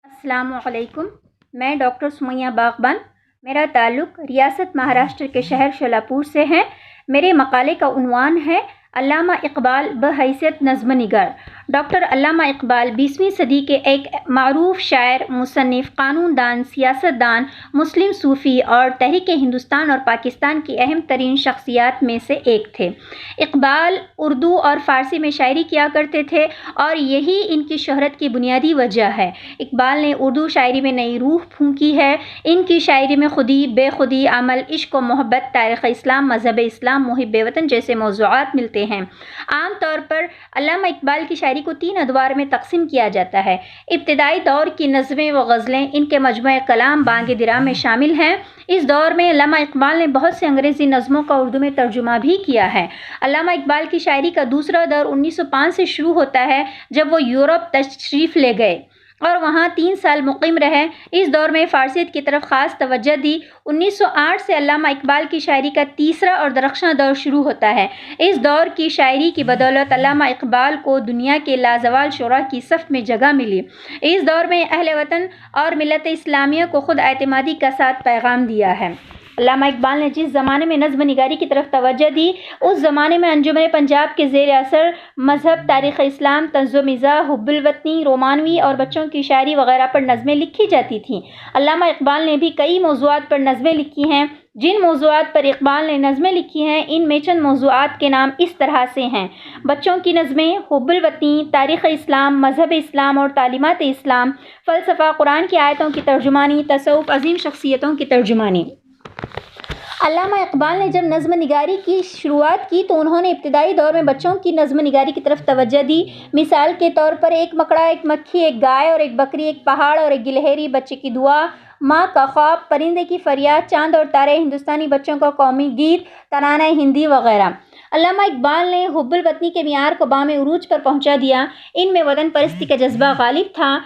السلام علیکم، میں ڈاکٹر سمیہ باغبان۔ میرا تعلق ریاست مہاراشٹر کے شہر شولاپور سے ہے۔ میرے مقالے کا عنوان ہے علامہ اقبال بحیثیت نظم نگار۔ ڈاکٹر علامہ اقبال 20ویں صدی کے ایک معروف شاعر، مصنف، قانون دان، سیاست دان، مسلم صوفی اور تحریک ہندوستان اور پاکستان کی اہم ترین شخصیات میں سے ایک تھے۔ اقبال اردو اور فارسی میں شاعری کیا کرتے تھے اور یہی ان کی شہرت کی بنیادی وجہ ہے۔ اقبال نے اردو شاعری میں نئی روح پھونکی ہے۔ ان کی شاعری میں خودی، بے خودی، عمل، عشق و محبت، تاریخ اسلام، مذہب اسلام، محب وطن جیسے موضوعات ملتے ہیں۔ عام طور پر علامہ اقبال کی شاعری کو 3 ادوار میں تقسیم کیا جاتا ہے۔ ابتدائی دور کی نظمیں و غزلیں ان کے مجموعہ کلام بانگ درا میں شامل ہیں۔ اس دور میں علامہ اقبال نے بہت سے انگریزی نظموں کا اردو میں ترجمہ بھی کیا ہے۔ علامہ اقبال کی شاعری کا دوسرا دور 1905 سے شروع ہوتا ہے، جب وہ یورپ تشریف لے گئے اور وہاں 3 سال مقیم رہے۔ اس دور میں فارسیت کی طرف خاص توجہ دی۔ 1908 سے علامہ اقبال کی شاعری کا تیسرا اور درخشاں دور شروع ہوتا ہے۔ اس دور کی شاعری کی بدولت علامہ اقبال کو دنیا کے لازوال شعراء کی صف میں جگہ ملی۔ اس دور میں اہل وطن اور ملت اسلامیہ کو خود اعتمادی کا ساتھ پیغام دیا ہے۔ علامہ اقبال نے جس زمانے میں نظم نگاری کی طرف توجہ دی، اس زمانے میں انجمن پنجاب کے زیر اثر مذہب، تاریخ اسلام، طنز و مزاح، حب الوطنی، رومانوی اور بچوں کی شاعری وغیرہ پر نظمیں لکھی جاتی تھیں۔ علامہ اقبال نے بھی کئی موضوعات پر نظمیں لکھی ہیں۔ جن موضوعات پر اقبال نے نظمیں لکھی ہیں، ان میں چند موضوعات کے نام اس طرح سے ہیں: بچوں کی نظمیں، حب الوطنی، تاریخ اسلام، مذہب اسلام اور تعلیمات اسلام، فلسفہ، قرآن کی آیتوں کی ترجمانی، تصوف، عظیم شخصیتوں کی ترجمانی۔ علامہ اقبال نے جب نظم نگاری کی شروعات کی تو انہوں نے ابتدائی دور میں بچوں کی نظم نگاری کی طرف توجہ دی۔ مثال کے طور پر ایک مکڑا، ایک مکھی، ایک گائے اور ایک بکری، ایک پہاڑ اور ایک گلہری، بچے کی دعا، ماں کا خواب، پرندے کی فریاد، چاند اور تارے، ہندوستانی بچوں کا قومی گیت، ترانہ ہندی وغیرہ۔ علامہ اقبال نے حب الوطنی کے معیار کو بام عروج پر پہنچا دیا۔ ان میں وطن پرستی کا جذبہ غالب تھا۔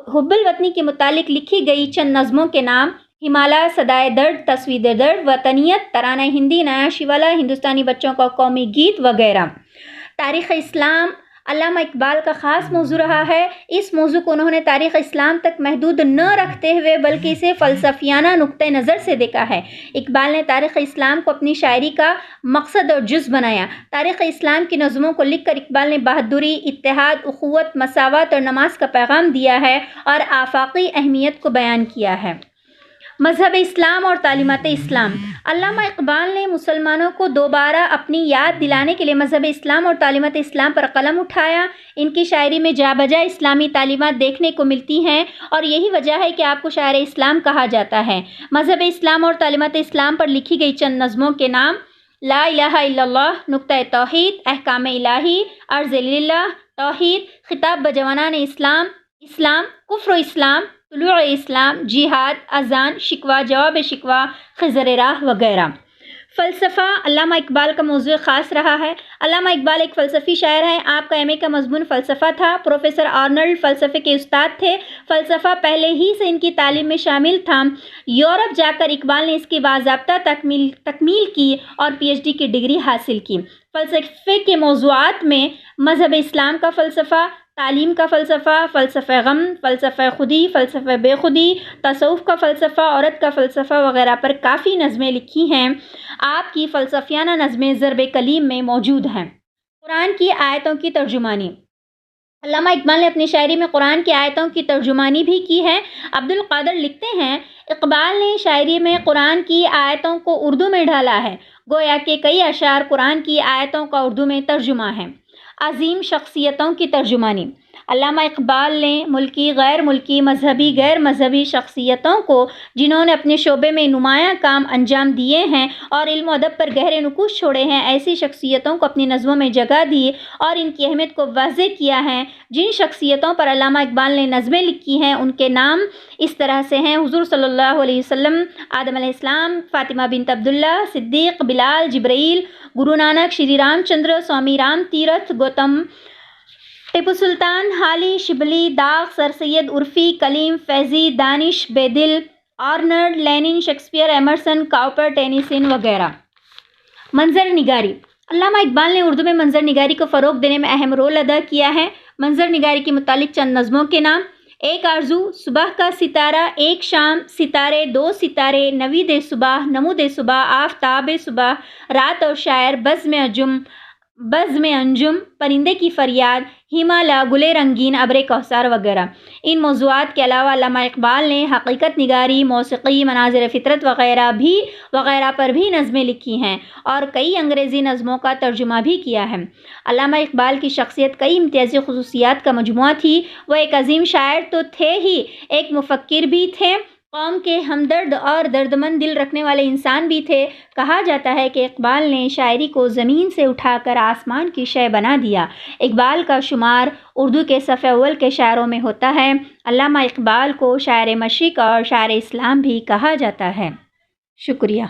حب الوطنی کے متعلق لکھی گئی چند نظموں کے نام: ہمالیہ، صدائے درد، تصویر درد، وطنیت، ترانہ ہندی، نیا شیوالا، ہندوستانی بچوں کا قومی گیت وغیرہ۔ تاریخ اسلام علامہ اقبال کا خاص موضوع رہا ہے۔ اس موضوع کو انہوں نے تاریخ اسلام تک محدود نہ رکھتے ہوئے بلکہ اسے فلسفیانہ نقطۂ نظر سے دیکھا ہے۔ اقبال نے تاریخ اسلام کو اپنی شاعری کا مقصد اور جز بنایا۔ تاریخ اسلام کی نظموں کو لکھ کر اقبال نے بہادری، اتحاد، اخوت، مساوات اور نماز کا پیغام دیا ہے اور آفاقی اہمیت کو بیان کیا ہے۔ مذہب اسلام اور تعلیمات اسلام علامہ اقبال نے مسلمانوں کو دوبارہ اپنی یاد دلانے کے لیے مذہب اسلام اور تعلیمات اسلام پر قلم اٹھایا۔ ان کی شاعری میں جا بجا اسلامی تعلیمات دیکھنے کو ملتی ہیں اور یہی وجہ ہے کہ آپ کو شاعر اسلام کہا جاتا ہے۔ مذہب اسلام اور تعلیمات اسلام پر لکھی گئی چند نظموں کے نام: لا الہ الا اللہ، نقطۂ توحید، احکام الہی، عرض للہ، توحید، خطاب بجوانان اسلام، اسلام، کفر و اسلام، طلوع اسلام، جہاد، اذان، شکوہ، جواب شکوہ، خضر راہ وغیرہ۔ فلسفہ علامہ اقبال کا موضوع خاص رہا ہے۔ علامہ اقبال ایک فلسفی شاعر ہیں۔ آپ کا ایم اے کا مضمون فلسفہ تھا۔ پروفیسر آرنلڈ فلسفے کے استاد تھے۔ فلسفہ پہلے ہی سے ان کی تعلیم میں شامل تھا۔ یورپ جا کر اقبال نے اس کی باضابطہ تکمیل کی اور پی ایچ ڈی کی ڈگری حاصل کی۔ فلسفے کے موضوعات میں مذہب اسلام کا فلسفہ، تعلیم کا فلسفہ، فلسفہ غم، فلسفہ خودی، فلسفہ بے خودی، تصوف کا فلسفہ، عورت کا فلسفہ وغیرہ پر کافی نظمیں لکھی ہیں۔ آپ کی فلسفیانہ نظمیں ضرب کلیم میں موجود ہیں۔ قرآن کی آیتوں کی ترجمانی علامہ اقبال نے اپنی شاعری میں قرآن کی آیتوں کی ترجمانی بھی کی ہے۔ عبد القادر لکھتے ہیں، اقبال نے شاعری میں قرآن کی آیتوں کو اردو میں ڈھالا ہے، گویا کہ کئی اشعار قرآن کی آیتوں کا اردو میں ترجمہ ہیں۔ عظیم شخصیتوں کی ترجمانی علامہ اقبال نے ملکی، غیر ملکی، مذہبی، غیر مذہبی شخصیتوں کو، جنہوں نے اپنے شعبے میں نمایاں کام انجام دیے ہیں اور علم و ادب پر گہرے نقوش چھوڑے ہیں، ایسی شخصیتوں کو اپنی نظموں میں جگہ دی اور ان کی اہمیت کو واضح کیا ہے۔ جن شخصیتوں پر علامہ اقبال نے نظمیں لکھی ہیں، ان کے نام اس طرح سے ہیں: حضور صلی اللہ علیہ وسلم، آدم علیہ السلام، فاطمہ بنت عبداللہ، صدیق، بلال، جبرائیل، گرو نانک، شری رام چندر، سوامی رام تیرتھ، Gautam, Tipu Sultan, Hali, Shibli, Dagh, Sir Syed Urfi, Kalim, Faizi, Danish, Bedil, Arnold, Lenin, Shakespeare, Emerson, Cowper, Tennyson وغیرہ۔ منظر نگاری علامہ اقبال نے اردو میں منظر نگاری کو فروغ دینے میں اہم رول ادا کیا ہے۔ منظر نگاری کے متعلق چند نظموں کے نام: ایک آرزو صبح کا ستارہ، ایک شام ستارے، دو ستارے، نوید صبح، نمود صبح، آفتاب صبح، رات اور شاعر، بزم انجم، پرندے کی فریاد، ہمالا، گلے رنگین، ابر کوثر وغیرہ۔ ان موضوعات کے علاوہ علامہ اقبال نے حقیقت نگاری، موسیقی، مناظر فطرت وغیرہ پر بھی نظمیں لکھی ہیں اور کئی انگریزی نظموں کا ترجمہ بھی کیا ہے۔ علامہ اقبال کی شخصیت کئی امتیازی خصوصیات کا مجموعہ تھی۔ وہ ایک عظیم شاعر تو تھے ہی، ایک مفکر بھی تھے، قوم کے ہمدرد اور دردمند دل رکھنے والے انسان بھی تھے۔ کہا جاتا ہے کہ اقبال نے شاعری کو زمین سے اٹھا کر آسمان کی شے بنا دیا۔ اقبال کا شمار اردو کے صف اول کے شاعروں میں ہوتا ہے۔ علامہ اقبال کو شاعر مشرق اور شاعر اسلام بھی کہا جاتا ہے۔ شکریہ۔